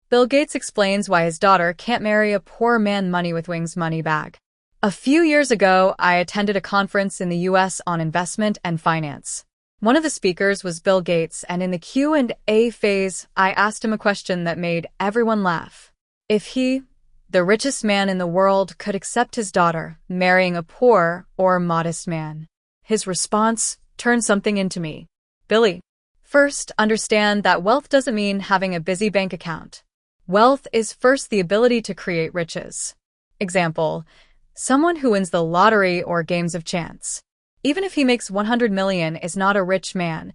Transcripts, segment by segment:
Bill Gates explains why his daughter can't marry a poor man money with wings money bag. A few years ago, I attended a conference in the US on investment and finance. One of the speakers was Bill Gates, and in the Q&A phase, I asked him a question that made everyone laugh. If he, the richest man in the world, could accept his daughter marrying a poor or modest man. His response turned something into me. Billy, first, understand that wealth doesn't mean having a busy bank account. Wealth is first the ability to create riches. Example, someone who wins the lottery or games of chance. Even if he makes 100 million is not a rich man.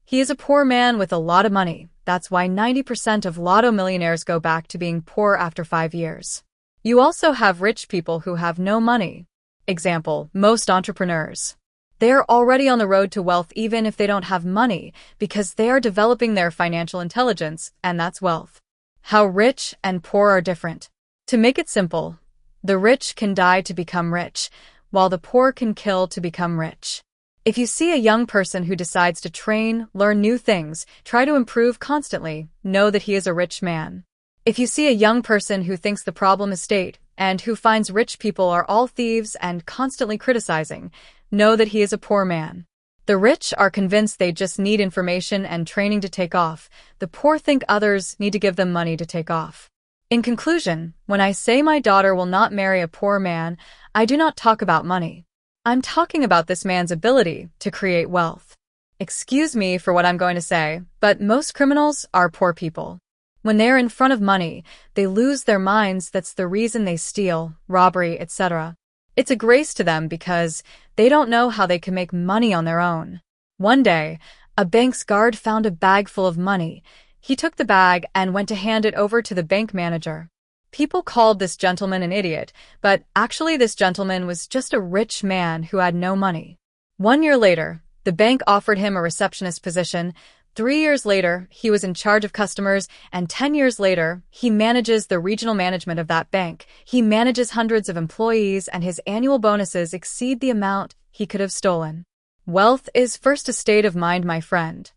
He is a poor man with a lot of money. That's why 90% of lotto millionaires go back to being poor after 5 years. You also have rich people who have no money. Example, most entrepreneurs. They are already on the road to wealth even if they don't have money because they are developing their financial intelligence, and that's wealth. How rich and poor are different. To make it simple, the rich can die to become rich, while the poor can kill to become rich. If you see a young person who decides to train, learn new things, try to improve constantly, know that he is a rich man. If you see a young person who thinks the problem is state, and who finds rich people are all thieves and constantly criticizing, know that he is a poor man. The rich are convinced they just need information and training to take off. The poor think others need to give them money to take off. In conclusion, when I say my daughter will not marry a poor man, I do not talk about money. I'm talking about this man's ability to create wealth. Excuse me for what I'm going to say, but most criminals are poor people. When they're in front of money, they lose their minds. That's the reason they steal, robbery, etc. It's a grace to them because they don't know how they can make money on their own. One day, a bank's guard found a bag full of money. He took the bag and went to hand it over to the bank manager. People called this gentleman an idiot, but actually this gentleman was just a rich man who had no money. 1 year later, the bank offered him a receptionist position. 3 years later, he was in charge of customers, and 10 years later, he manages the regional management of that bank. He manages hundreds of employees, and his annual bonuses exceed the amount he could have stolen. Wealth is first a state of mind, my friend.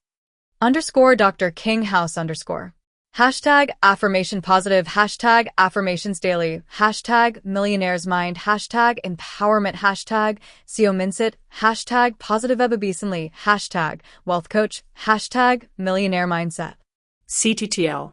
Dr. King House _ Hashtag affirmation positive, hashtag affirmations daily, hashtag millionaires mind, hashtag empowerment, hashtag CEO Minsit, hashtag positive ebabeasenly, hashtag wealth coach, hashtag millionaire mindset. CTTL.